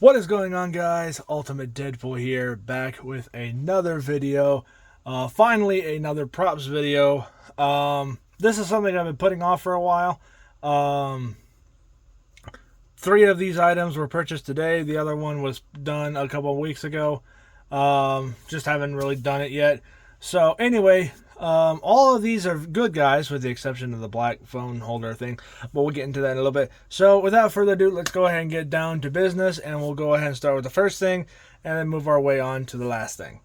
What is going on, guys? Ultimate Deadpool here, back with another video. Finally, another props video. This is something I've been putting off for a while. Three of these items were purchased today. The other one was done a couple of weeks ago. Just haven't really done it yet. So anyway, all of these are good, guys, with the exception of the black phone holder thing, but we'll get into that in a little bit. So without further ado, let's go ahead and get down to business, and we'll go ahead and start with the first thing and then move our way on to the last thing.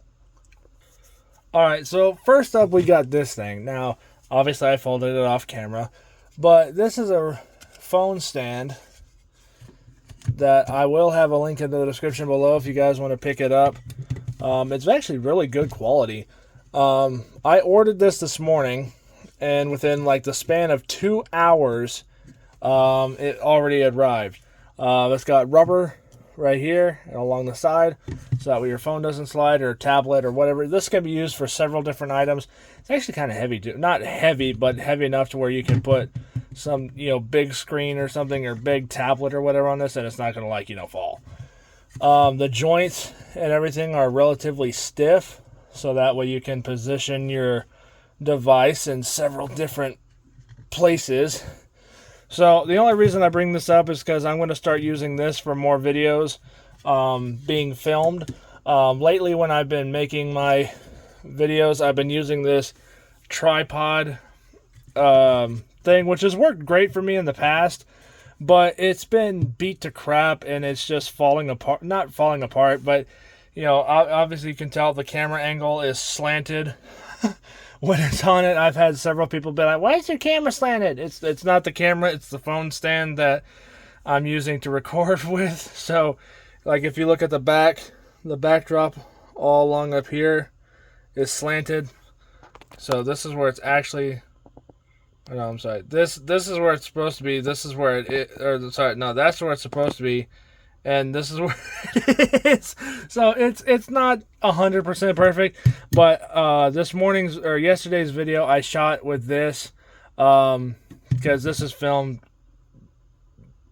Alright, so first up we got this thing. Now, obviously I folded it off camera, but this is a phone stand that I will have a link in the description below if you guys want to pick it up. It's actually really good quality. I ordered this morning, and within like the span of 2 hours, it already arrived. It's got rubber right here and along the side, so that way your phone doesn't slide, or tablet or whatever. This can be used for several different items. It's actually kind of heavy too. Not heavy, but heavy enough to where you can put some, big screen or something, or big tablet or whatever on this, and it's not going to fall. The joints and everything are relatively stiff, so that way you can position your device in several different places. So the only reason I bring this up is because I'm going to start using this for more videos being filmed. Lately, when I've been making my videos, I've been using this tripod thing, which has worked great for me in the past, but it's been beat to crap, and it's just falling apart. Not falling apart, but obviously you can tell the camera angle is slanted when it's on it. I've had several people be like, "Why is your camera slanted?" It's not the camera, it's the phone stand that I'm using to record with. So, like, if you look at the backdrop all along up here is slanted. So this is where it's actually. No, I'm sorry. This is where it's supposed to be. This is where that's where it's supposed to be. And this is where it is. So it's not 100% perfect, but yesterday's video I shot with this, because this is filmed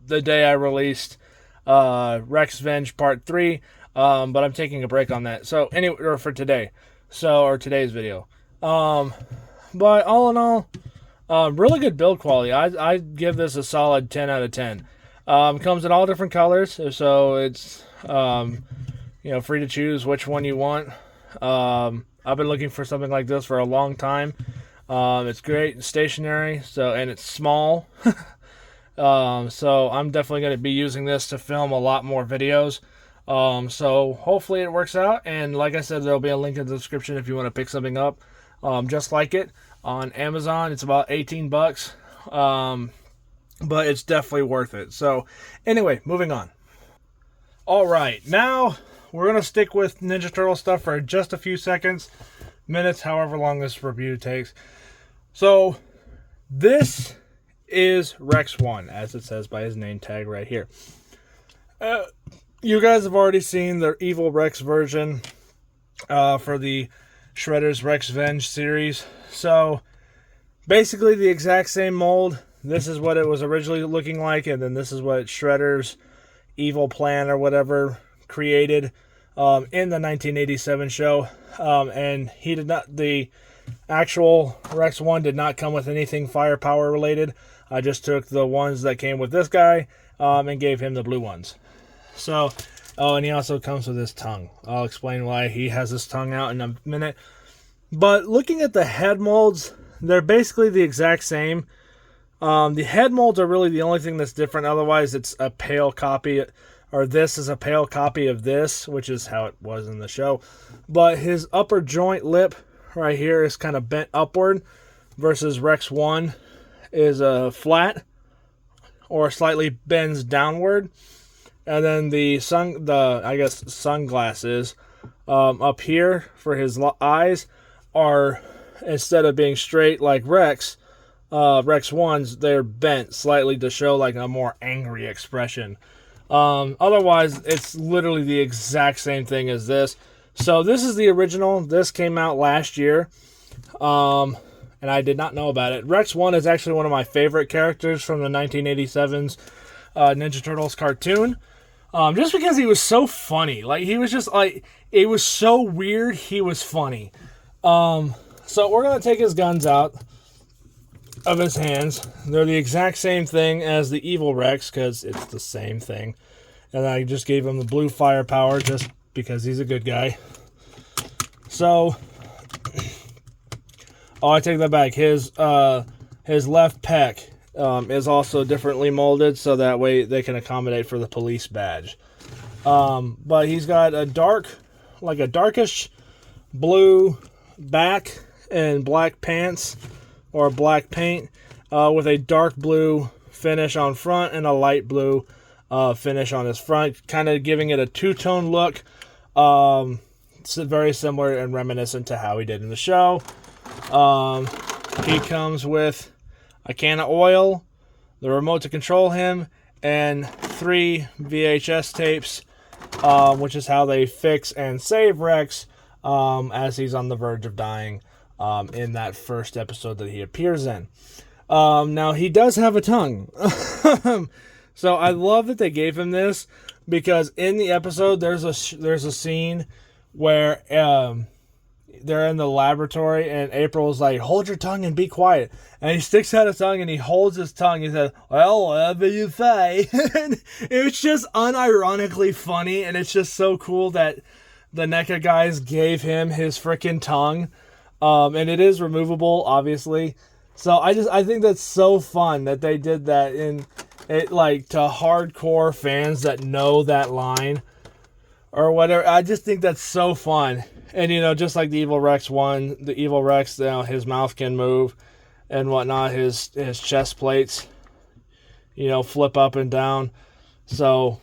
the day I released Rex Venge Part 3, but I'm taking a break on that. So anyway, or for today, or today's video. But all in all, really good build quality. I give this a solid 10 out of 10. Comes in all different colors, so it's free to choose which one you want. I've been looking for something like this for a long time. It's great and stationary, and it's small. So I'm definitely going to be using this to film a lot more videos. So hopefully it works out, and like I said, there'll be a link in the description if you want to pick something up just like it on Amazon. It's about 18 bucks. But it's definitely worth it. So anyway, moving on. Alright, now we're going to stick with Ninja Turtle stuff for just a few minutes, however long this review takes. So this is Rex 1, as it says by his name tag right here. You guys have already seen the Evil Rex version for the Shredder's Rex Venge series. So basically the exact same mold. This is what it was originally looking like, and then this is what Shredder's Evil Plan or whatever created in the 1987 show. And the actual Rex 1 did not come with anything firepower related. I just took the ones that came with this guy and gave him the blue ones. So, and he also comes with his tongue. I'll explain why he has his tongue out in a minute. But looking at the head molds, they're basically the exact same. The head molds are really the only thing that's different. Otherwise, it's a pale copy, or this is a pale copy of this, which is how it was in the show. But his upper joint lip right here is kind of bent upward, versus Rex 1 is flat or slightly bends downward. And then the sunglasses up here for his eyes are, instead of being straight like Rex 1's, they're bent slightly to show like a more angry expression. Otherwise, it's literally the exact same thing as this. So this is the original. This came out last year, and I did not know about it. Rex 1 is actually one of my favorite characters from the 1987's Ninja Turtles cartoon. just because he was so funny. Like, he was just like, it was so weird. He was funny. So we're gonna take his guns out of his hands. They're the exact same thing as the evil Rex because it's the same thing. And I just gave him the blue firepower just because he's a good guy. So, oh, I take that back. His left pec is also differently molded, so that way they can accommodate for the police badge. But he's got a darkish blue back and black pants or black paint with a dark blue finish on front and a light blue finish on his front, kind of giving it a two-tone look. It's very similar and reminiscent to how he did in the show. He comes with a can of oil, the remote to control him, and 3 VHS tapes, which is how they fix and save Rex as he's on the verge of dying in that first episode that he appears in. Now, he does have a tongue. So I love that they gave him this, because in the episode there's a scene where they're in the laboratory and April's like, hold your tongue and be quiet. And he sticks out his tongue and he holds his tongue. He says, well, whatever you say. And it's just unironically funny, and it's just so cool that the NECA guys gave him his freaking tongue. And it is removable, obviously. So I think that's so fun that they did that in it, like, to hardcore fans that know that line or whatever. I just think that's so fun. And, you know, just like the Evil Rex one, the Evil Rex, you know, his mouth can move and whatnot. His chest plates, you know, flip up and down. So,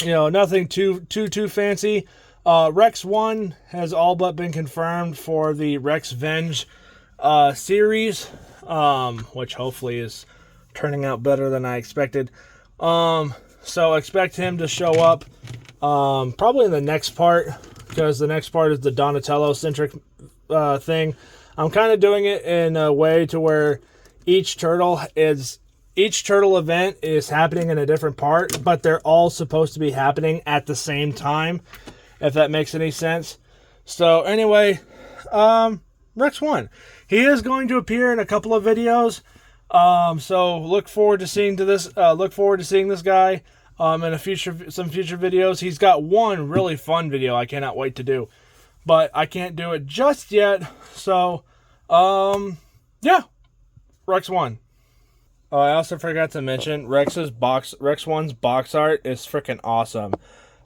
you know, nothing too fancy. Rex 1 has all but been confirmed for the Rex Venge series, which hopefully is turning out better than I expected. So expect him to show up probably in the next part, because the next part is the Donatello-centric thing. I'm kind of doing it in a way to where each turtle event is happening in a different part, but they're all supposed to be happening at the same time, if that makes any sense. So anyway, Rex 1. He is going to appear in a couple of videos. So look forward to seeing this guy in some future videos. He's got one really fun video I cannot wait to do, but I can't do it just yet. So yeah, Rex 1. Oh, I also forgot to mention Rex 1's box art is freaking awesome.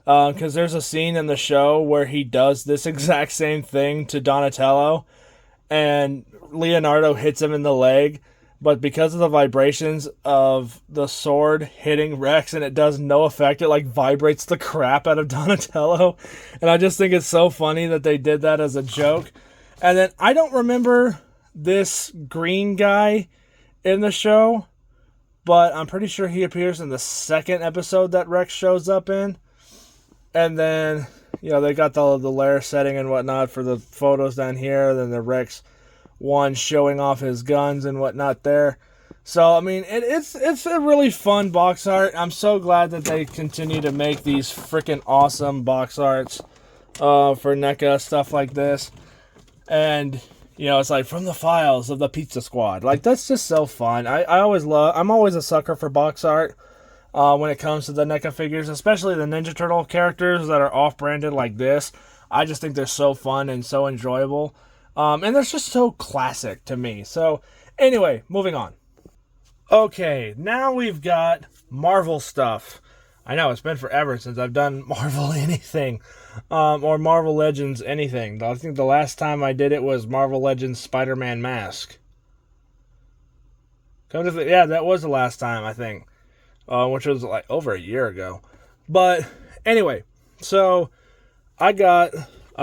Because there's a scene in the show where he does this exact same thing to Donatello, and Leonardo hits him in the leg, but because of the vibrations of the sword hitting Rex and it does no effect, it like vibrates the crap out of Donatello. And I just think it's so funny that they did that as a joke. And then I don't remember this green guy in the show, but I'm pretty sure he appears in the second episode that Rex shows up in. And then, you know, they got the layer setting and whatnot for the photos down here. Then the Rex 1 showing off his guns and whatnot there. So, I mean, it's a really fun box art. I'm so glad that they continue to make these freaking awesome box arts for NECA, stuff like this. And, you know, it's like from the files of the Pizza Squad. Like, that's just so fun. I'm always a sucker for box art. When it comes to the NECA figures, especially the Ninja Turtle characters that are off-branded like this. I just think they're so fun and so enjoyable. And they're just so classic to me. So, anyway, moving on. Okay, now we've got Marvel stuff. I know, it's been forever since I've done Marvel anything. Or Marvel Legends anything. I think the last time I did it was Marvel Legends Spider-Man Mask. Yeah, that was the last time, I think. Which was like over a year ago. But anyway, so I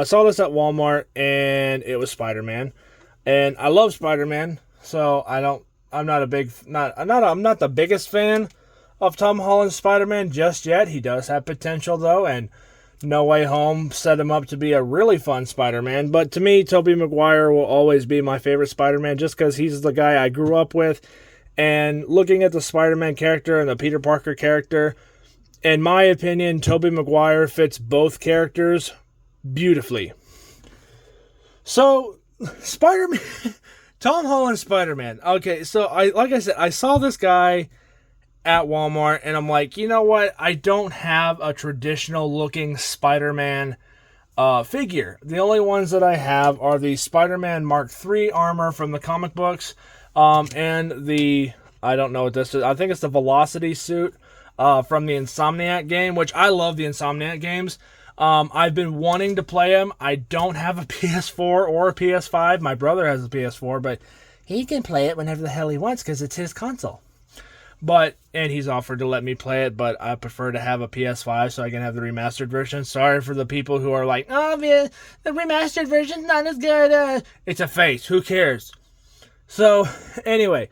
saw this at Walmart, and it was Spider-Man, and I love Spider-Man. So I'm not the biggest fan of Tom Holland's Spider-Man just yet. He does have potential though, and No Way Home set him up to be a really fun Spider-Man. But to me, Tobey Maguire will always be my favorite Spider-Man, just because he's the guy I grew up with. And looking at the Spider-Man character and the Peter Parker character, in my opinion, Tobey Maguire fits both characters beautifully. So, Spider-Man, Tom Holland Spider-Man. Okay, so like I said, I saw this guy at Walmart, and I'm like, you know what? I don't have a traditional looking Spider-Man figure. The only ones that I have are the Spider-Man Mark III armor from the comic books, and the, I don't know what this is. I think it's the Velocity suit from the Insomniac game, which I love the Insomniac games. I've been wanting to play them. I don't have a PS4 or a PS5. My brother has a PS4, but he can play it whenever the hell he wants because it's his console. And he's offered to let me play it, but I prefer to have a PS5 so I can have the remastered version. Sorry for the people who are like, oh, the remastered version's not as good. It's a face. Who cares? So, anyway,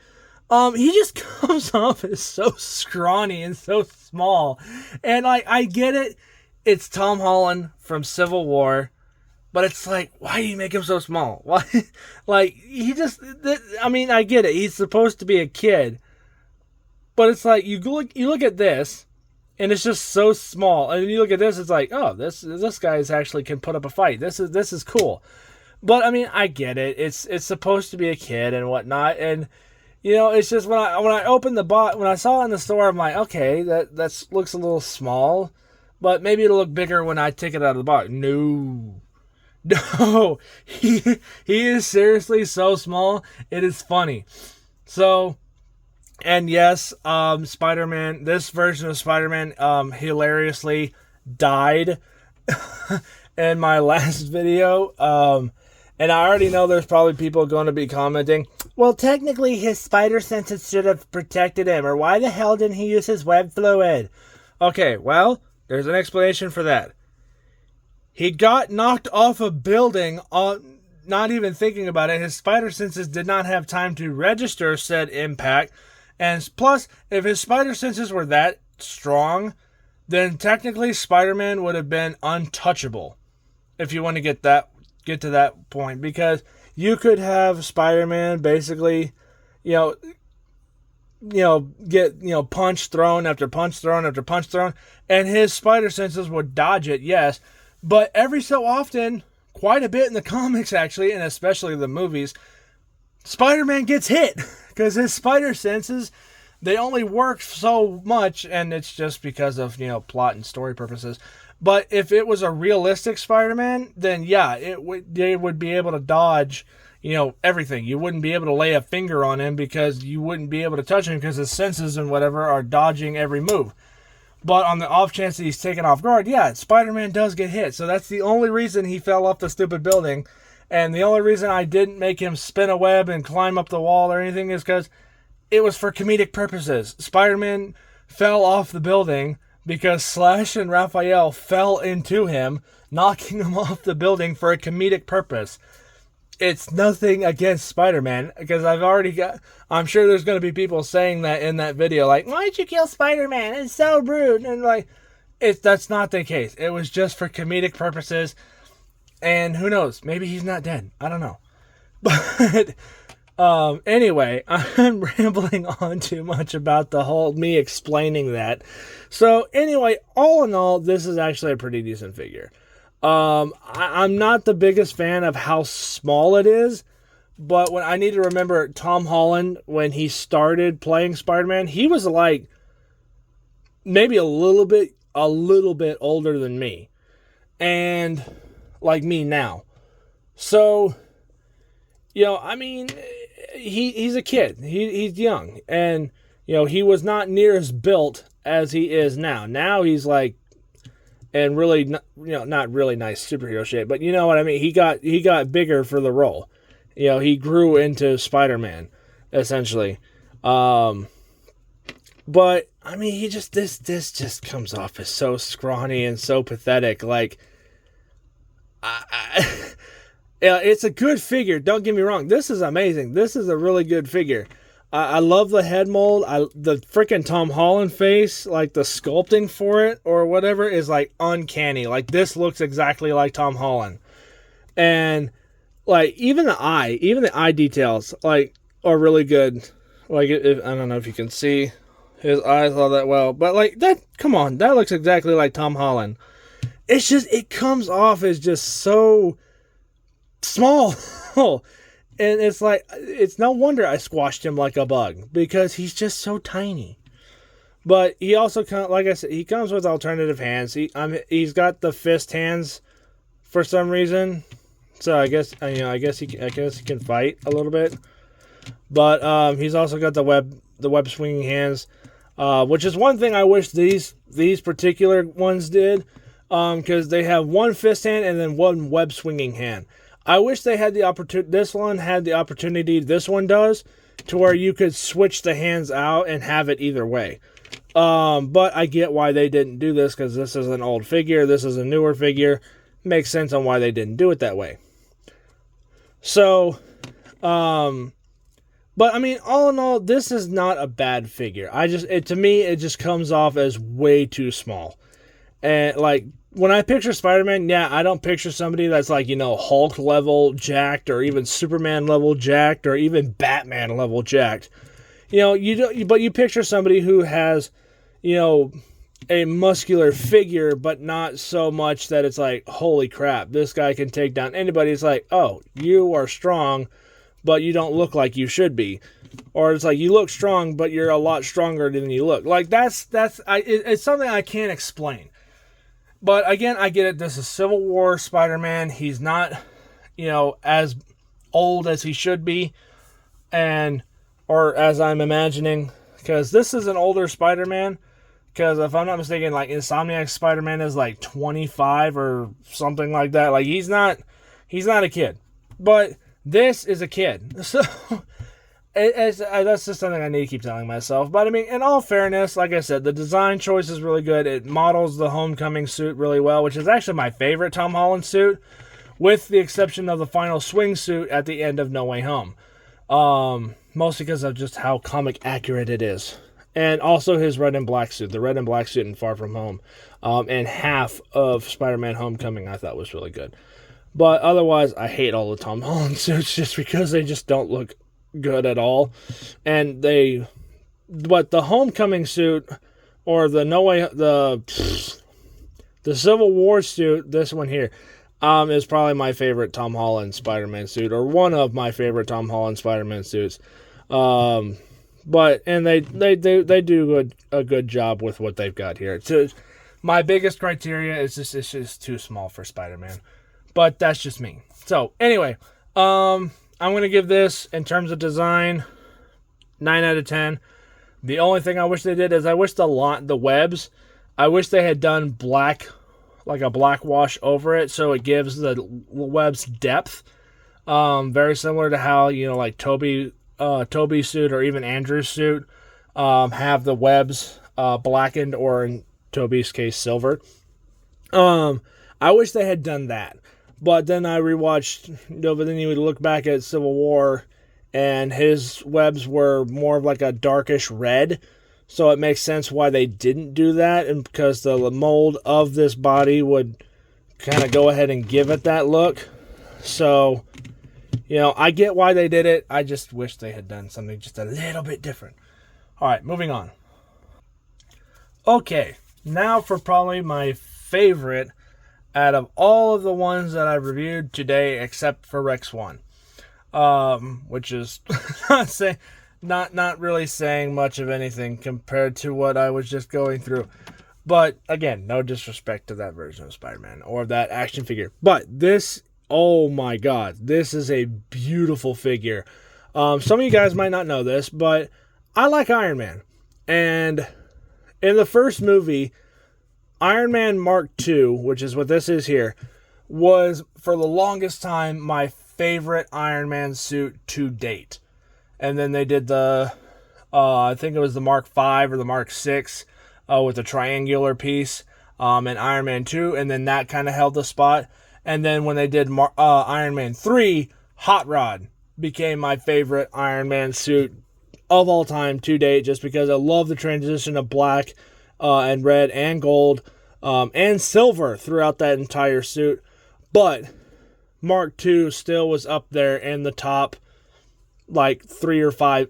he just comes off as so scrawny and so small. And I get it. It's Tom Holland from Civil War. But it's like, why do you make him so small? Why? Like, I get it. He's supposed to be a kid. But it's like, you look at this, and it's just so small. And you look at this, it's like, oh, this guy's actually can put up a fight. This is cool. But, I get it. It's supposed to be a kid and whatnot. And, it's just when I opened the box, when I saw it in the store, I'm like, okay, that looks a little small. But maybe it'll look bigger when I take it out of the box. No, he is seriously so small. It is funny. So, and yes, Spider-Man, this version of Spider-Man, hilariously died in my last video. And I already know there's probably people going to be commenting, well, technically his spider senses should have protected him, or why the hell didn't he use his web fluid? Okay, well, there's an explanation for that. He got knocked off a building, not even thinking about it. His spider senses did not have time to register said impact. And plus, if his spider senses were that strong, then technically Spider-Man would have been untouchable. If you want to get to that point. Because you could have Spider-Man basically, get, punch thrown after punch thrown after punch thrown, and his spider senses would dodge it, yes. But every so often, quite a bit in the comics actually, and especially the movies, Spider-Man gets hit because his spider senses, they only work so much, and it's just because of, plot and story purposes. But if it was a realistic Spider-Man, then yeah, they would be able to dodge, everything. You wouldn't be able to lay a finger on him because you wouldn't be able to touch him because his senses and whatever are dodging every move. But on the off chance that he's taken off guard, yeah, Spider-Man does get hit. So that's the only reason he fell off the stupid building. And the only reason I didn't make him spin a web and climb up the wall or anything is because it was for comedic purposes. Spider-Man fell off the building because Slash and Raphael fell into him, knocking him off the building for a comedic purpose. It's nothing against Spider-Man, because I'm sure there's going to be people saying that in that video, like, why'd you kill Spider-Man? It's so rude. And that's not the case. It was just for comedic purposes. And who knows? Maybe he's not dead. I don't know. But anyway, I'm rambling on too much about the whole me explaining that. So anyway, all in all, this is actually a pretty decent figure. I'm not the biggest fan of how small it is, but when I need to remember Tom Holland, when he started playing Spider-Man, he was like maybe a little bit older than me, and like me now. So, he's a kid. He's young, and he was not near as built as he is now. Now he's like, and really, not really nice superhero shape, but you know what I mean. He got bigger for the role. He grew into Spider-Man, essentially. But he just this just comes off as so scrawny and so pathetic. Like, it's a good figure. Don't get me wrong. This is amazing. This is a really good figure. I love the head mold. The freaking Tom Holland face, like the sculpting for it or whatever, is like uncanny. Like, this looks exactly like Tom Holland. And like even the eye details like are really good. Like, I don't know if you can see. his eyes all that well. But like that, come on, that looks exactly like Tom Holland. It's just, it comes off as just so small. And it's like, it's no wonder I squashed him like a bug, because he's just so tiny. But he also, like I said, he comes with alternative hands. He's got the fist hands for some reason. So I guess he can fight a little bit. But he's also got the web swinging hands, which is one thing I wish these particular ones did, because they have one fist hand and then one web swinging hand. I wish they had the opportunity. This one had the opportunity. This one does, to where you could switch the hands out and have it either way. But I get why they didn't do this, because this is an old figure. This is a newer figure. Makes sense on why they didn't do it that way. So, but I mean, all in all, this is not a bad figure. To me, it just comes off as way too small. And like, when I picture Spider-Man, yeah, I don't picture somebody that's like, Hulk level jacked, or even Superman level jacked, or even Batman level jacked. But you picture somebody who has, a muscular figure, but not so much that it's like, holy crap, this guy can take down anybody. It's like, oh, you are strong, but you don't look like you should be. Or it's like, you look strong, but you're a lot stronger than you look. Like, it's something I can't explain. But again, I get it. This is Civil War Spider-Man. He's not, as old as he should be, or as I'm imagining, because this is an older Spider-Man. Because if I'm not mistaken, like, Insomniac Spider-Man is like 25 or something like that. Like, he's not a kid. But this is a kid. So, that's just something I need to keep telling myself. But I mean, in all fairness, like I said, the design choice is really good. It models the Homecoming suit really well, which is actually my favorite Tom Holland suit, with the exception of the final swing suit at the end of No Way Home. Mostly because of just how comic accurate it is. And also his red and black suit. The red and black suit in Far From Home. And half of Spider-Man Homecoming I thought was really good. But otherwise, I hate all the Tom Holland suits just because they just don't look good at all. But the Homecoming suit, or the Civil War suit, this one here, is probably my favorite Tom Holland Spider-Man suit, or one of my favorite Tom Holland Spider-Man suits. But they do a good job with what they've got here. My biggest criteria is it's just too small for Spider-Man, but that's just me. So anyway, I'm gonna give this, in terms of design, 9 out of 10. The only thing I wish they did is, I wish the webs, I wish they had done black, like a black wash over it, so it gives the webs depth. Very similar to how, like Toby's suit, or even Andrew's suit, have the webs blackened, or in Toby's case, silver. I wish they had done that. But then I rewatched, but then you would look back at Civil War, and his webs were more of like a darkish red. So it makes sense why they didn't do that, and because the mold of this body would kind of go ahead and give it that look. So, I get why they did it. I just wish they had done something just a little bit different. All right, moving on. Okay, now for probably my favorite out of all of the ones that I've reviewed today, except for Rex 1. Which is not really saying much of anything compared to what I was just going through. But again, no disrespect to that version of Spider-Man or that action figure. But this, oh my god, this is a beautiful figure. Some of you guys might not know this, but I like Iron Man. And in the first movie, Iron Man Mark II, which is what this is here, was for the longest time my favorite Iron Man suit to date. And then they did the, I think it was the Mark V or the Mark VI with the triangular piece, and Iron Man 2, and then that kind of held the spot. And then when they did Iron Man 3, Hot Rod became my favorite Iron Man suit of all time to date, just because I love the transition of black and red and gold and silver throughout that entire suit. But Mark II still was up there in the top, like 3 or 5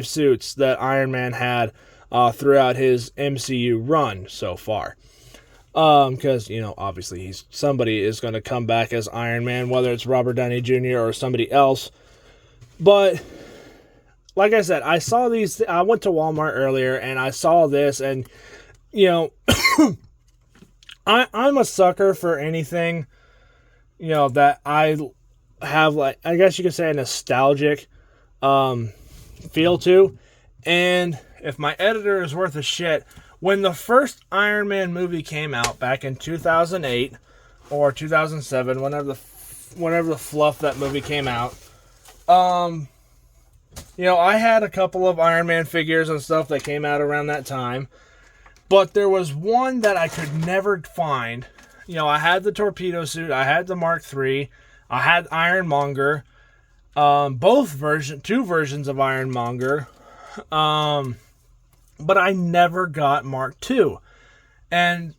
suits that Iron Man had. throughout his MCU run so far. Because, you know, obviously somebody is going to come back as Iron Man, whether it's Robert Downey Jr. or somebody else. But like I said, I saw these. I went to Walmart earlier and I saw this, and you know, I'm a sucker for anything, you know, that I have, like, I guess you could say, a nostalgic feel to. And if my editor is worth a shit, when the first Iron Man movie came out back in 2008 or 2007, whenever the fluff that movie came out, you know, I had a couple of Iron Man figures and stuff that came out around that time, but there was one that I could never find. You know, I had the torpedo suit, I had the Mark III, I had Ironmonger, two versions of Ironmonger, but I never got Mark II. And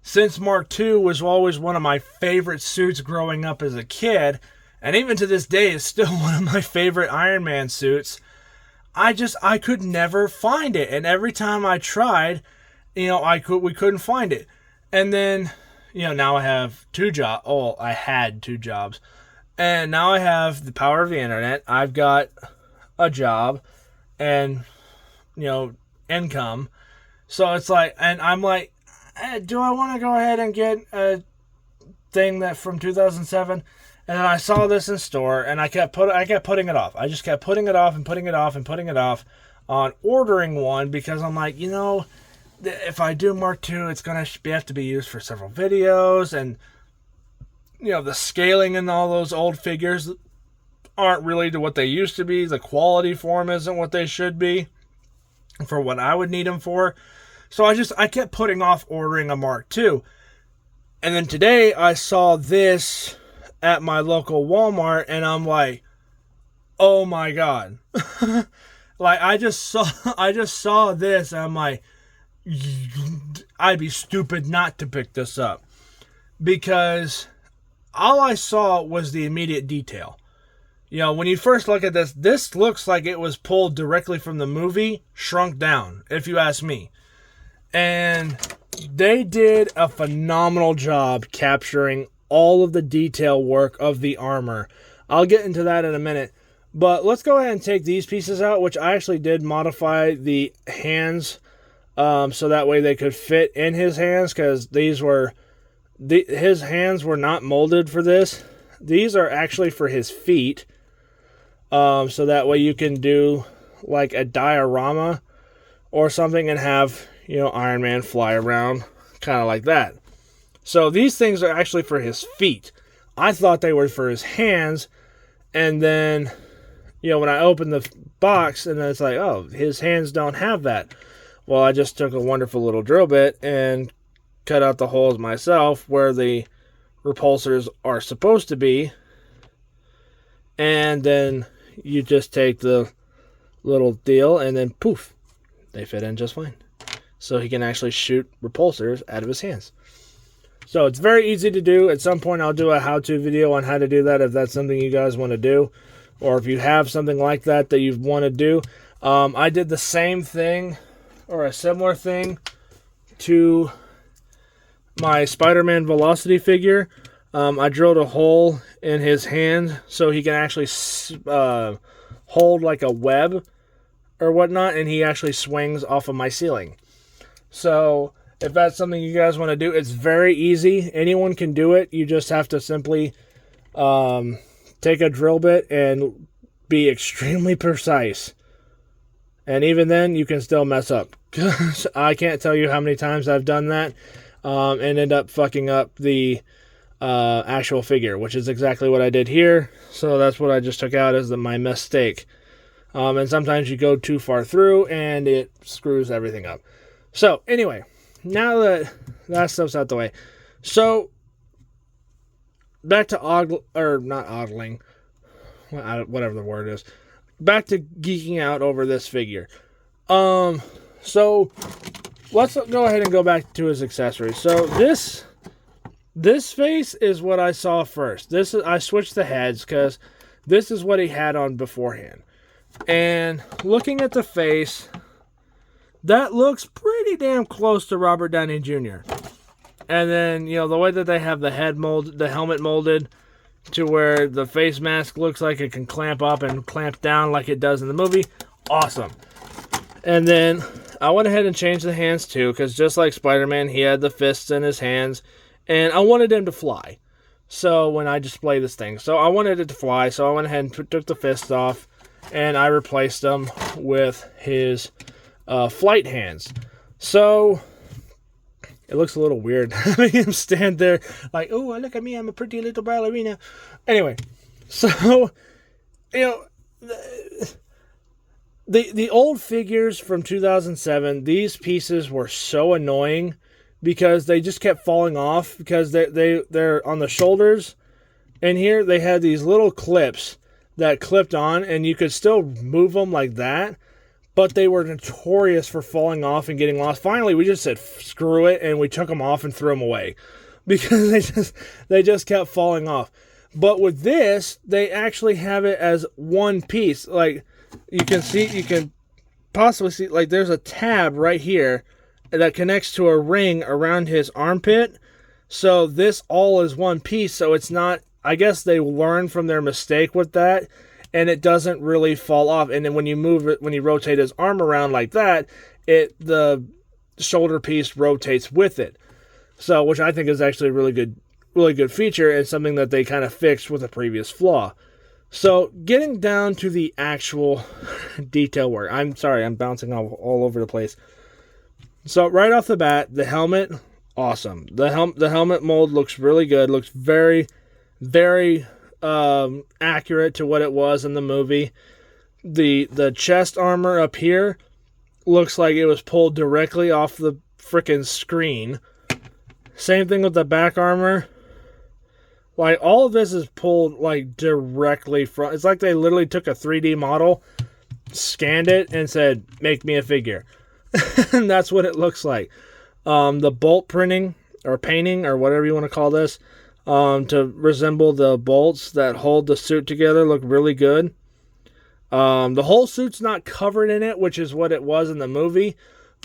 since Mark II was always one of my favorite suits growing up as a kid, and even to this day is still one of my favorite Iron Man suits, I could never find it. And every time I tried, you know, we couldn't find it. And then, you know, now I have two jobs. Oh, I had two jobs. And now I have the power of the internet. I've got a job and, you know, income. So it's like, and I'm like, do I want to go ahead and get a thing that from 2007? And then I saw this in store, and I kept putting it off. I just kept putting it off and putting it off and putting it off on ordering one, because I'm like, you know, if I do Mark II, it's going to have to be used for several videos, and, you know, the scaling in all those old figures aren't really to what they used to be. The quality for them isn't what they should be for what I would need them for. So I kept putting off ordering a Mark II. And then today I saw this at my local Walmart, and I'm like, oh my God. Like, I just saw this, and I'm like, I'd be stupid not to pick this up, because all I saw was the immediate detail. You know, when you first look at this looks like it was pulled directly from the movie, shrunk down, if you ask me. And they did a phenomenal job capturing all of the detail work of the armor. I'll get into that in a minute. But let's go ahead and take these pieces out, which I actually did modify the hands so that way they could fit in his hands, because his hands were not molded for this. These are actually for his feet, so that way you can do like a diorama or something and have, you know, Iron Man fly around, kind of like that. So these things are actually for his feet. I thought they were for his hands, and then, you know, when I opened the box, and then it's like, oh, his hands don't have that. Well, I just took a wonderful little drill bit and cut out the holes myself where the repulsors are supposed to be, and then you just take the little deal and then poof, they fit in just fine. So he can actually shoot repulsors out of his hands. So it's very easy to do. At some point I'll do a how-to video on how to do that if that's something you guys want to do, or if you have something like that you want to do. I did the same thing or a similar thing to my Spider-Man Velocity figure. I drilled a hole in his hand so he can actually hold like a web or whatnot, and he actually swings off of my ceiling. So if that's something you guys want to do, it's very easy. Anyone can do it. You just have to simply take a drill bit and be extremely precise. And even then, you can still mess up. I can't tell you how many times I've done that and end up fucking up the actual figure, which is exactly what I did here. So that's what I just took out as my mistake. And sometimes you go too far through and it screws everything up. So anyway, now that stuff's out the way, so back to whatever the word is. Back to geeking out over this figure. So let's go ahead and go back to his accessories. So this face is what I saw first. I switched the heads because this is what he had on beforehand. And looking at the face, that looks pretty damn close to Robert Downey Jr. And then, you know, the way that they have the helmet molded to where the face mask looks like it can clamp up and clamp down like it does in the movie. Awesome. And then I went ahead and changed the hands too, because just like Spider-Man, he had the fists in his hands, and I wanted him to fly. So when I display this thing, so I wanted it to fly, so I went ahead and took the fists off, and I replaced them with his flight hands. So it looks a little weird having him stand there like, oh, look at me, I'm a pretty little ballerina. Anyway, so, you know, the old figures from 2007, these pieces were so annoying because they just kept falling off because they're on the shoulders. And here they had these little clips that clipped on, and you could still move them like that. But they were notorious for falling off and getting lost. Finally, we just said, screw it, and we took them off and threw them away. Because they just kept falling off. But with this, they actually have it as one piece. Like, you can possibly see, like, there's a tab right here that connects to a ring around his armpit. So this all is one piece, so it's not, I guess they learned from their mistake with that. And it doesn't really fall off. And then when you move it, when you rotate his arm around like that, the shoulder piece rotates with it. So, which I think is actually a really good feature, and something that they kind of fixed with a previous flaw. So, getting down to the actual detail work. I'm sorry, I'm bouncing all over the place. So, right off the bat, the helmet, awesome. The helmet mold looks really good. Looks very, very accurate to what it was in the movie. The chest armor up here looks like it was pulled directly off the frickin' screen. Same thing with the back armor. Like, all of this is pulled like directly from, it's like they literally took a 3D model, scanned it, and said, make me a figure. And that's what it looks like. The bolt printing or painting or whatever you want to call this, to resemble the bolts that hold the suit together, look really good. The whole suit's not covered in it, which is what it was in the movie,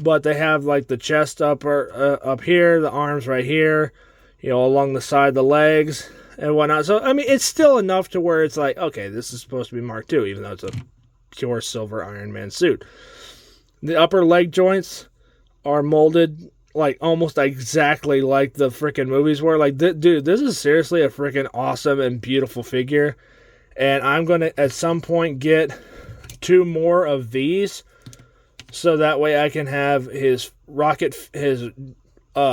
but they have like the chest up here, the arms right here, you know, along the side of the legs and whatnot. So, I mean, it's still enough to where it's like, okay, this is supposed to be Mark II, even though it's a pure silver Iron Man suit. The upper leg joints are molded like almost exactly like the freaking movies were. Like, dude, this is seriously a freaking awesome and beautiful figure. And I'm going to, at some point, get 2 more of these. So that way I can have his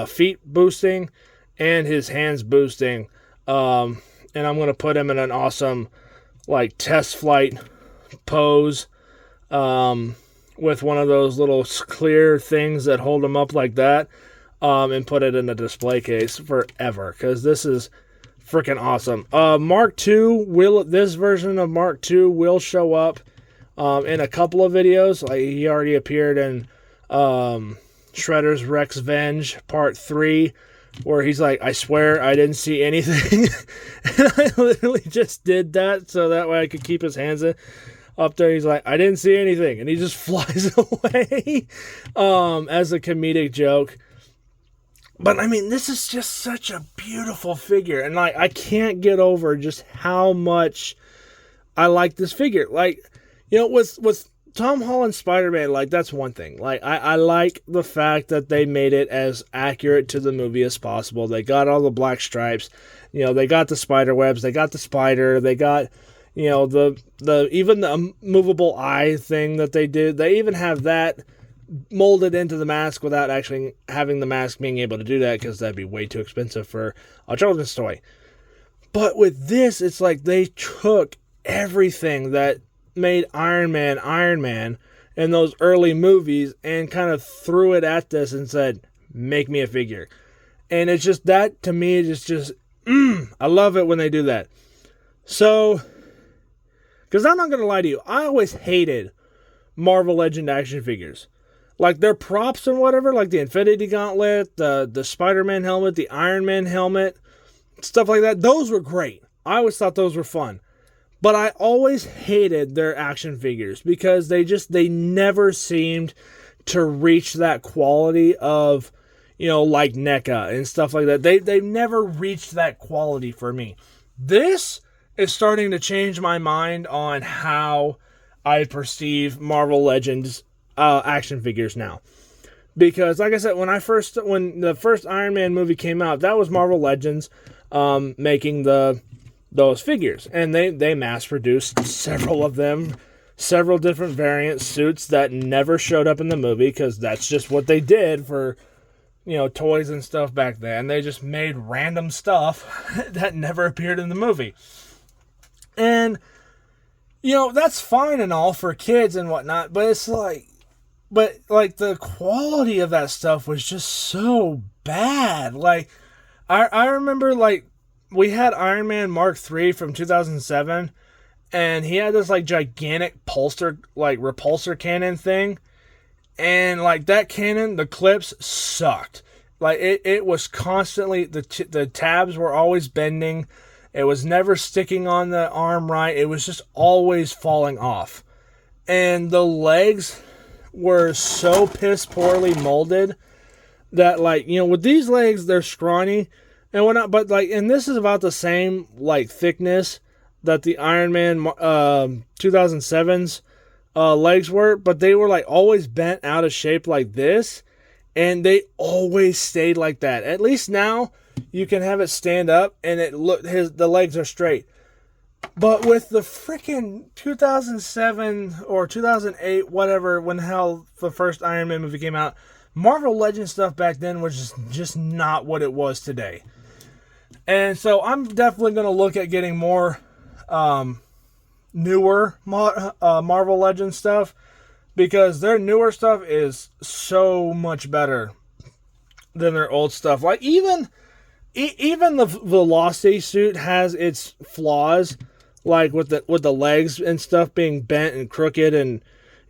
feet boosting and his hands boosting. And I'm going to put him in an awesome, like, test flight pose. With one of those little clear things that hold them up like that, and put it in a display case forever, because this is freaking awesome. Mark II this version of Mark II will show up in a couple of videos. Like, he already appeared in Shredder's Rex Venge Part 3, where he's like, I swear I didn't see anything. And I literally just did that so that way I could keep his hands in. Up there, he's like, I didn't see anything, and he just flies away as a comedic joke. But I mean, this is just such a beautiful figure, and like, I can't get over just how much I like this figure. Like, you know, with Tom Holland's Spider-Man, like, that's one thing. Like, I like the fact that they made it as accurate to the movie as possible. They got all the black stripes, you know, they got the spider webs, they got the spider, they got, you know, even the movable eye thing that they did. They even have that molded into the mask without actually having the mask being able to do that, because that'd be way too expensive for a children's toy. But with this, it's like they took everything that made Iron Man in those early movies and kind of threw it at this and said, make me a figure. And it's just, that to me is just I love it when they do that. So, because I'm not going to lie to you, I always hated Marvel Legend action figures. Like, their props and whatever, like the Infinity Gauntlet, the Spider-Man helmet, the Iron Man helmet, stuff like that, those were great. I always thought those were fun. But I always hated their action figures because they never seemed to reach that quality of, like NECA and stuff like that. They've never reached that quality for me. This is starting to change my mind on how I perceive Marvel Legends action figures now. Because, like I said, when the first Iron Man movie came out, that was Marvel Legends making those figures. And they mass-produced several of them, several different variant suits that never showed up in the movie, because that's just what they did for, toys and stuff back then. They just made random stuff that never appeared in the movie. And, that's fine and all for kids and whatnot, but it's like, the quality of that stuff was just so bad. Like, I remember, like, we had Iron Man Mark III from 2007, and he had this, like, gigantic repulsor cannon thing, and, like, that cannon, the clips sucked. Like, it was constantly, the tabs were always bending. It was never sticking on the arm right. It was just always falling off. And the legs were so piss poorly molded that, like, with these legs, they're scrawny and whatnot, but, like, and this is about the same, like, thickness that the Iron Man 2007's legs were, but they were, like, always bent out of shape like this, and they always stayed like that. At least now you can have it stand up and the legs are straight. But with the freaking 2007 or 2008, whatever, when hell the first Iron Man movie came out, Marvel Legends stuff back then was just not what it was today. And so I'm definitely going to look at getting more newer Marvel Legends stuff, because their newer stuff is so much better than their old stuff. Like, even the Velocity suit has its flaws, like with the legs and stuff being bent and crooked and,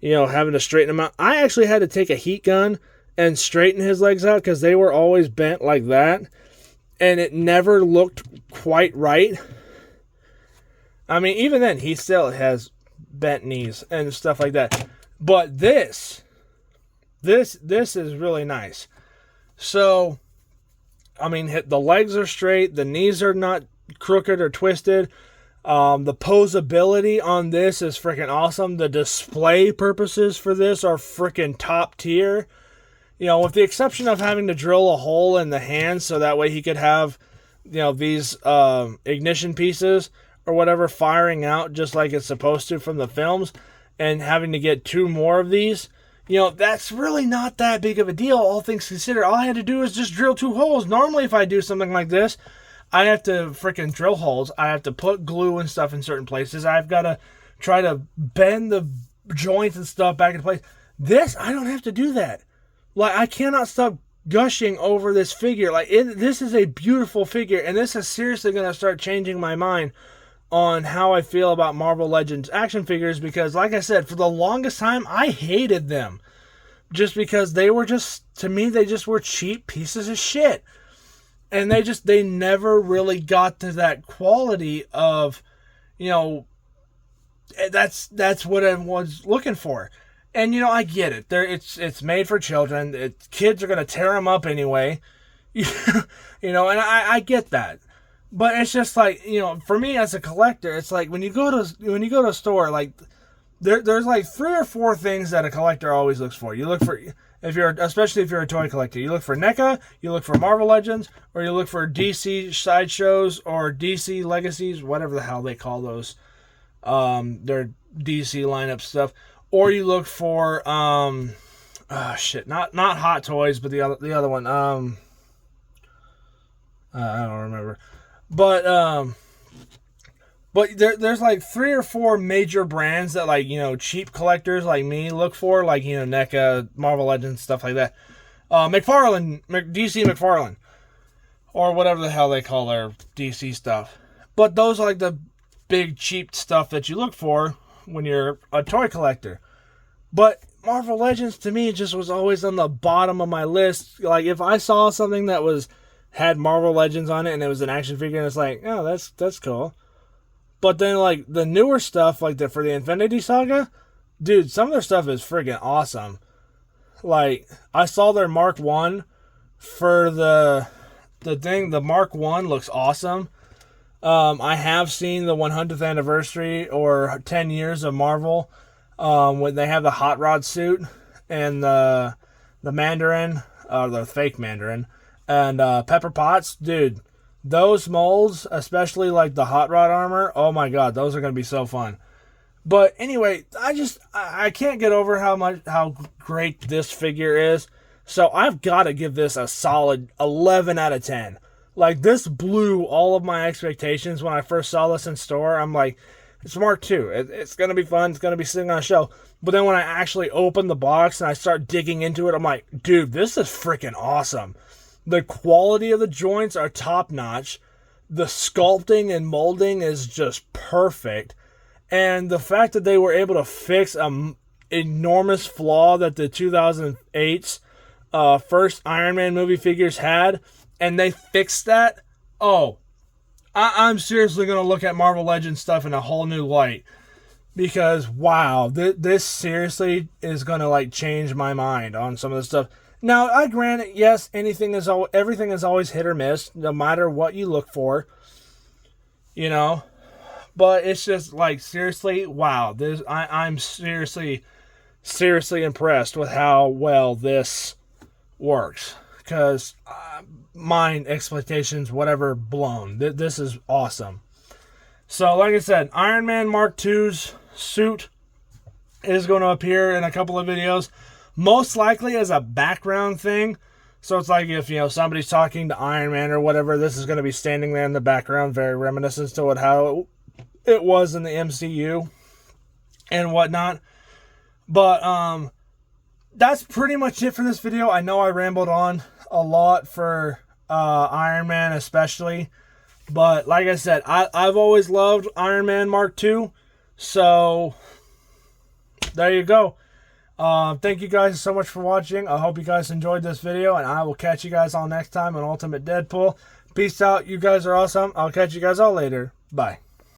having to straighten them out. I actually had to take a heat gun and straighten his legs out because they were always bent like that, and it never looked quite right. I mean, even then, he still has bent knees and stuff like that. But this is really nice. So, I mean, the legs are straight, the knees are not crooked or twisted. The posability on this is freaking awesome. The display purposes for this are freaking top tier. With the exception of having to drill a hole in the hand so that way he could have, these ignition pieces or whatever firing out just like it's supposed to from the films, and having to get 2 more of these, that's really not that big of a deal, all things considered. All I had to do is just drill 2 holes. Normally, if I do something like this, I have to freaking drill holes. I have to put glue and stuff in certain places. I've got to try to bend the joints and stuff back into place. This, I don't have to do that. Like, I cannot stop gushing over this figure. Like, this is a beautiful figure, and this is seriously going to start changing my mind on how I feel about Marvel Legends action figures, because, like I said, for the longest time, I hated them. Just because they were to me, they just were cheap pieces of shit. And they never really got to that quality of, that's what I was looking for. And, I get it. It's made for children. Kids are going to tear them up anyway. And I get that. But it's just like, for me as a collector, it's like when you go to a store, like there's like 3 or 4 things that a collector always looks for. You look for, especially if you're a toy collector, you look for NECA, you look for Marvel Legends, or you look for DC sideshows or DC Legacies, whatever the hell they call those, their DC lineup stuff, or you look for not Hot Toys, but the other one, I don't remember. But there's like 3 or 4 major brands that, like, cheap collectors like me look for, like, NECA, Marvel Legends, stuff like that. DC McFarlane, or whatever the hell they call their DC stuff. But those are like the big cheap stuff that you look for when you're a toy collector. But Marvel Legends to me just was always on the bottom of my list. Like, if I saw something that had Marvel Legends on it and it was an action figure, and it's like, oh, that's cool. But then, like, the newer stuff, like for the Infinity Saga, dude, some of their stuff is friggin' awesome. Like, I saw their Mark 1 for the thing. The Mark 1 looks awesome. I have seen the 100th anniversary or 10 years of Marvel when they have the hot rod suit and the Mandarin, the fake Mandarin, and Pepper Potts. Dude, those molds, especially like the hot rod armor, oh my god, those are going to be so fun. But anyway, I can't get over how great this figure is. So I've got to give this a solid 11 out of 10. Like, this blew all of my expectations when I first saw this in store. I'm like, it's Mark II. It's going to be fun. It's going to be sitting on a shelf. But then when I actually open the box and I start digging into it, I'm like, dude, this is freaking awesome. The quality of the joints are top notch. The sculpting and molding is just perfect. And the fact that they were able to fix an enormous flaw that the 2008's first Iron Man movie figures had, and they fixed that, oh, I'm seriously going to look at Marvel Legends stuff in a whole new light. Because, wow, this seriously is going to, like, change my mind on some of the stuff. Now, I grant it, yes, everything is always hit or miss, no matter what you look for. You know? But it's just, like, seriously, wow. I'm seriously impressed with how well this works. Because mine expectations, whatever, blown. This is awesome. So, like I said, Iron Man Mark II's suit is going to appear in a couple of videos. Most likely as a background thing. So it's like if, somebody's talking to Iron Man or whatever, this is going to be standing there in the background, very reminiscent to how it was in the MCU and whatnot. But that's pretty much it for this video. I know I rambled on a lot for Iron Man especially. But like I said, I've always loved Iron Man Mark II. So there you go. Thank you guys so much for watching. I hope you guys enjoyed this video, and I will catch you guys all next time on Ultimate Deadpool. Peace out. You guys are awesome. I'll catch you guys all later. Bye.